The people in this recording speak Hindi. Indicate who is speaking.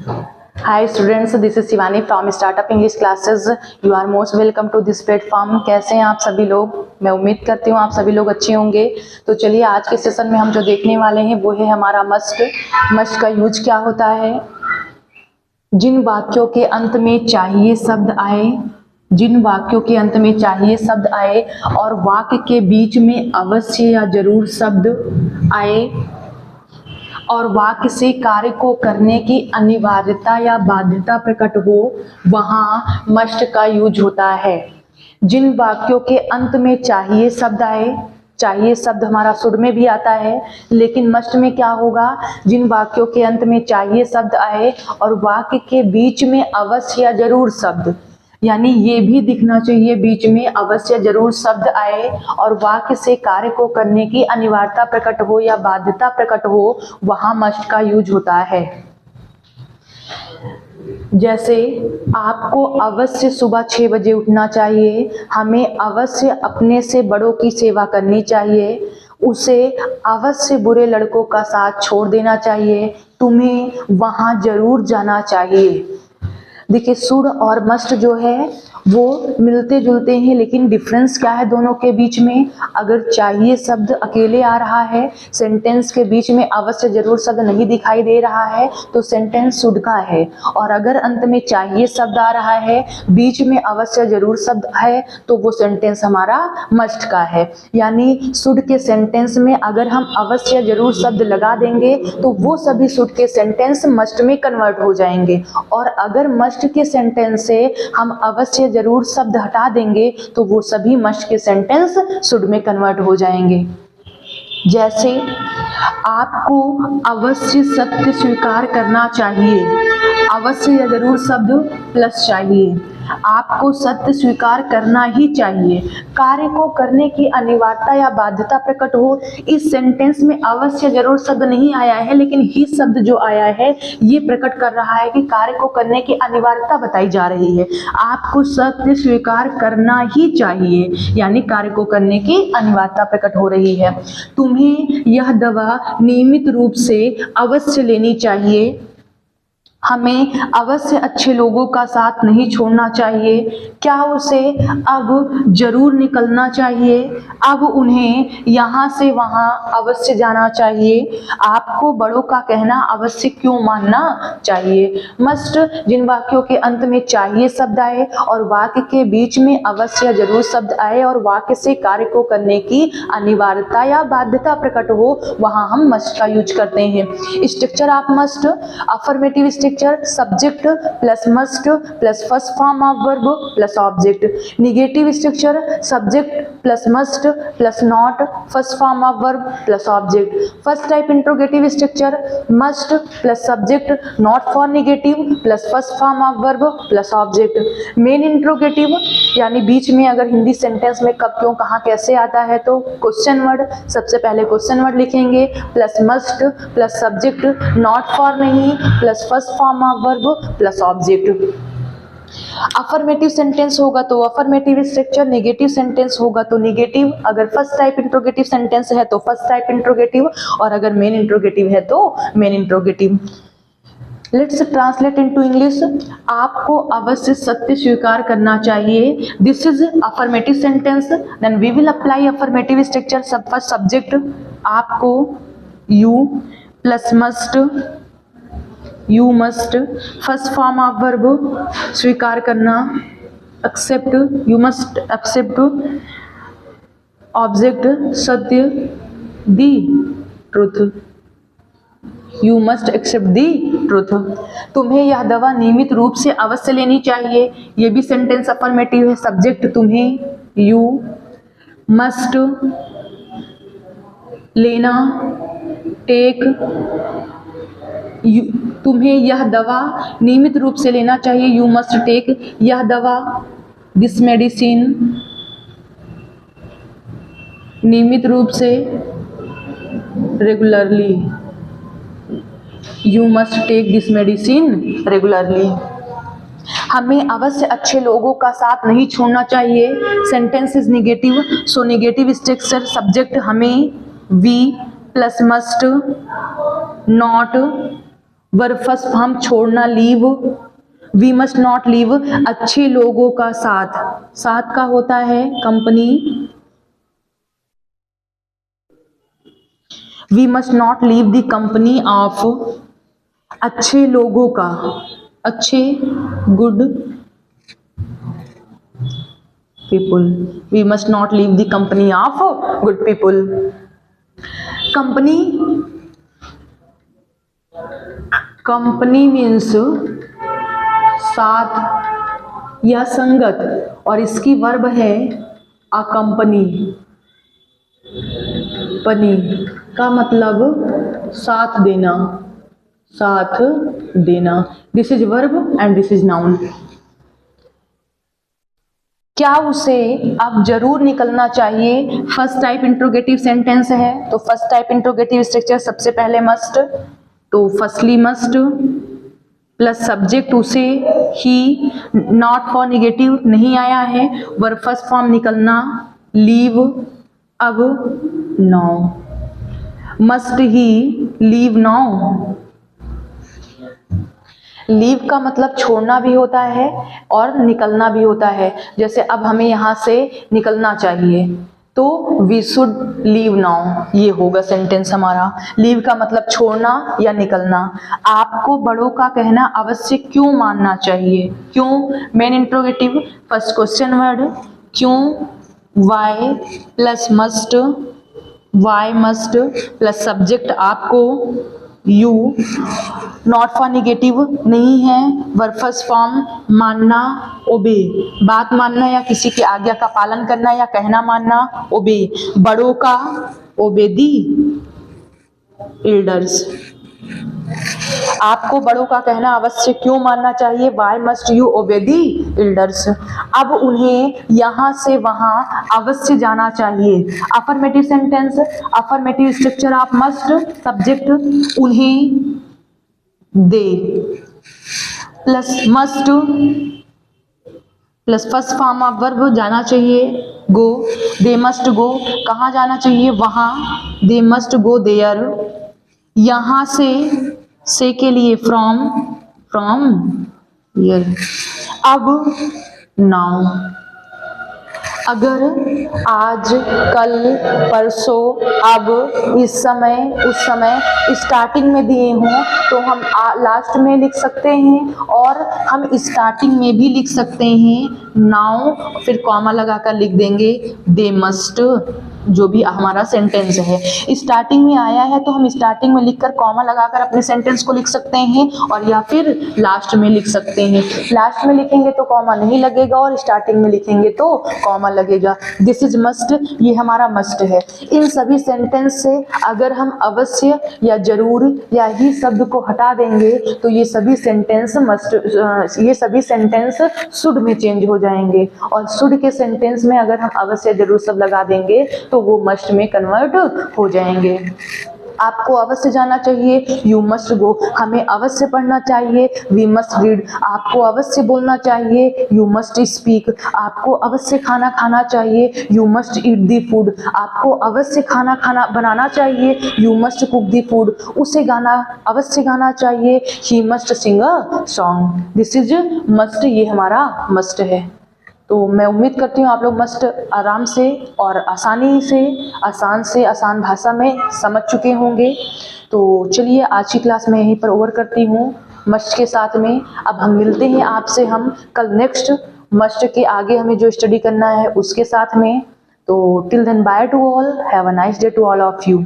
Speaker 1: Hi students, this is Shivani from Startup English Classes. You are most welcome to this platform. कैसे हैं आप सभी लोग? मैं उम्मीद करती हूँ आप सभी लोग अच्छे होंगे। तो चलिए आज के सेशन में हम जो देखने वाले हैं वो है हमारा मस्ट। मस्ट का यूज क्या होता है? जिन वाक्यों के अंत में चाहिए शब्द आए, जिन वाक्यों के अंत में चाहिए शब्द आए और वाक्य के बीच में अवश्य या जरूर शब्द आए और वाक्य से कार्य को करने की अनिवार्यता या बाध्यता प्रकट हो, वहाँ मस्ट का यूज होता है। जिन वाक्यों के अंत में चाहिए शब्द आए, चाहिए शब्द हमारा शुड में भी आता है, लेकिन मस्ट में क्या होगा? जिन वाक्यों के अंत में चाहिए शब्द आए और वाक्य के बीच में अवश्य या जरूर शब्द, यानी ये भी दिखना चाहिए बीच में अवश्य जरूर शब्द आए और वाक्य से कार्य को करने की अनिवार्यता प्रकट हो या बाध्यता प्रकट हो, वहां मस्ट का यूज होता है। जैसे आपको अवश्य सुबह 6 बजे उठना चाहिए, हमें अवश्य अपने से बड़ों की सेवा करनी चाहिए, उसे अवश्य बुरे लड़कों का साथ छोड़ देना चाहिए, तुम्हें वहां जरूर जाना चाहिए। देखिए शुड और मस्ट जो है वो मिलते जुलते हैं, लेकिन डिफरेंस क्या है दोनों के बीच में? अगर चाहिए शब्द अकेले आ रहा है, सेंटेंस के बीच में अवश्य जरूर शब्द नहीं दिखाई दे रहा है, तो सेंटेंस शुड का है। और अगर अंत में चाहिए शब्द आ रहा है, बीच में अवश्य जरूर शब्द है, तो वो सेंटेंस हमारा मस्ट का है। यानी शुड के सेंटेंस में अगर हम अवश्य जरूर शब्द लगा देंगे तो वो सभी शुड के सेंटेंस मस्ट में कन्वर्ट हो जाएंगे, और अगर मस्ट के सेंटेंस से हम अवश्य जरूर शब्द हटा देंगे तो वो सभी मस्ट के सेंटेंस शुड में कन्वर्ट हो जाएंगे। जैसे आपको अवश्य सत्य स्वीकार करना चाहिए, अवश्य या जरूर शब्द प्लस चाहिए, आपको सत्य स्वीकार करना ही चाहिए। कार्य को करने की अनिवार्यता या बाध्यता प्रकट हो, इस सेंटेंस में अवश्य जरूर शब्द नहीं आया है, लेकिन ही शब्द जो आया है ये प्रकट कर रहा है कि कार्य को करने की अनिवार्यता बताई जा रही है। आपको सत्य स्वीकार करना ही चाहिए, यानी कार्य को करने की अनिवार्यता प्रकट हो रही है। तुम्हें यह दवा नियमित रूप से अवश्य लेनी चाहिए, हमें अवश्य अच्छे लोगों का साथ नहीं छोड़ना चाहिए, क्या उसे अब जरूर निकलना चाहिए, अब उन्हें यहाँ से वहाँ अवश्य जाना चाहिए, आपको बड़ों का कहना अवश्य क्यों मानना चाहिए। मस्ट जिन वाक्यों के अंत में चाहिए शब्द आए और वाक्य के बीच में अवश्य जरूर शब्द आए और वाक्य से कार्य को करने की अनिवार्यता या बाध्यता प्रकट हो, वहाँ हम मस्ट का यूज करते हैं। Structure of must: affirmative structure subject plus must plus first form of verb plus object. Negative structure subject plus must plus not first form of verb plus object. First type interrogative structure must plus subject not for negative plus first form of verb plus object. Main interrogative यानी बीच में अगर हिंदी सेंटेंस में कब क्यों कहाँ कैसे आता है तो क्वेश्चन वर्ड, सबसे पहले क्वेश्चन वर्ड लिखेंगे plus must plus subject not for नहीं plus first form of verb plus object. Affirmative sentence होगा तो अफर्मेटिव स्ट्रक्चर, नेगेटिव सेंटेंस होगा तो नेगेटिव, अगर फर्स्ट टाइप इंट्रोगेटिव सेंटेंस है तो फर्स्ट टाइप इंट्रोगेटिव, और अगर मेन इंट्रोगेटिव है तो main interrogative. Let's translate into English. आपको अवश्य सत्य स्वीकार करना चाहिए, this is affirmative sentence, then we will apply affirmative structure. First subject आपको, you plus must, you must, first form of verb स्वीकार करना, accept, you must accept, object सत्य, the truth, you must accept the truth. तुम्हें यह दवा नियमित रूप से अवश्य लेनी चाहिए, ये भी सेंटेंस अफर्मेटिव है। सब्जेक्ट तुम्हें, यू मस्ट लेना, टेक, तुम्हें यह दवा नियमित रूप से लेना चाहिए, यू मस्ट टेक यह दवा, दिस मेडिसिन नियमित रूप से, regularly, you must take this medicine regularly. हमें अवश्य अच्छे लोगों का साथ नहीं छोड़ना चाहिए, sentence is negative, so negative structure subject हमें, we plus must, not verb first form छोड़ना, leave, we must not leave अच्छे लोगों का साथ, साथ का होता है company, we must not leave the company of अच्छे लोगों का, अच्छे good people, we must not leave the company of good people. Company, company means साथ या संगत, और इसकी वर्ब है अकंपनी, पनी का मतलब साथ देना, साथ देना। This is verb and this is noun. क्या उसे अब जरूर निकलना चाहिए, फर्स्ट टाइप इंट्रोगेटिव सेंटेंस है, तो फर्स्ट टाइप इंट्रोगेटिव स्ट्रक्चर सबसे पहले मस्ट, तो फर्स्टली मस्ट प्लस सब्जेक्ट उसे, ही, नॉट फॉर निगेटिव नहीं आया है, वर्ब फर्स्ट फॉर्म निकलना, लीव, अब नाउ, मस्ट ही लीव नाउ। लीव का मतलब छोड़ना भी होता है और निकलना भी होता है। जैसे अब हमें यहाँ से निकलना चाहिए तो वी शुड लीव नाउ, ये होगा सेंटेंस हमारा। लीव का मतलब छोड़ना या निकलना। आपको बड़ों का कहना अवश्य क्यों मानना चाहिए, क्यों main interrogative, first question word क्यों, why plus must, why must plus subject आपको, यू, नॉट फॉर निगेटिव नहीं है, वर्ब फर्स्ट फॉर्म मानना, ओबे बात मानना या किसी की आज्ञा का पालन करना या कहना मानना, ओबे बड़ों का, ओबे दी एल्डर्स। आपको बड़ों का कहना अवश्य क्यों मानना चाहिए, वाई मस्ट यू ओबे दी एल्डर्स। अब उन्हें यहाँ से वहाँ अवश्य जाना चाहिए। Affirmative sentence, affirmative structure of must, subject उन्हें, they plus must plus first form of verb जाना चाहिए, गो, दे मस्ट गो कहाँ जाना चाहिए, वहाँ, दे मस्ट गो देयर। यहाँ से के लिए फ्रॉम, फ्रॉम हियर। अब नाउ, अगर, आज, कल, परसों, अब, इस समय, उस समय स्टार्टिंग में दिए हों तो हम लास्ट में लिख सकते हैं और हम स्टार्टिंग में भी लिख सकते हैं। नाउ फिर कॉमा लगाकर लिख देंगे दे मस्ट, जो भी हमारा सेंटेंस है स्टार्टिंग में आया है तो हम स्टार्टिंग में लिखकर कॉमा लगाकर अपने सेंटेंस को लिख सकते हैं, और या फिर लास्ट में लिख सकते हैं। लास्ट में लिखेंगे तो कॉमा नहीं लगेगा और स्टार्टिंग में लिखेंगे तो कॉमा लगेगा। दिस इज मस्ट, ये हमारा मस्ट है। इन सभी सेंटेंस से अगर हम अवश्य या जरूर या ही शब्द को हटा देंगे तो ये सभी सेंटेंस मस्ट, ये सभी सेंटेंस शुड में चेंज हो जाएंगे, और शुड के सेंटेंस में अगर हम अवश्य जरूर शब्द लगा देंगे तो वो मस्ट में कन्वर्ट हो जाएंगे। आपको अवश्य जाना चाहिए, यू मस्ट गो, हमें अवश्य पढ़ना चाहिए, वी मस्ट रीड, आपको अवश्य बोलना चाहिए, यू मस्ट स्पीक, आपको अवश्य खाना खाना चाहिए, you must eat the food, आपको अवश्य खाना बनाना चाहिए, you must cook the food, उसे गाना अवश्य गाना चाहिए, he must sing a song. This is must, ये हमारा मस्ट है। तो मैं उम्मीद करती हूँ आप लोग मस्ट आराम से और आसानी से आसान भाषा में समझ चुके होंगे। तो चलिए आज की क्लास में यहीं पर ओवर करती हूँ मस्ट के साथ में। अब हम मिलते हैं आपसे हम कल नेक्स्ट मस्ट के आगे हमें जो स्टडी करना है उसके साथ में। तो till then bye to all, have a nice day to all of you.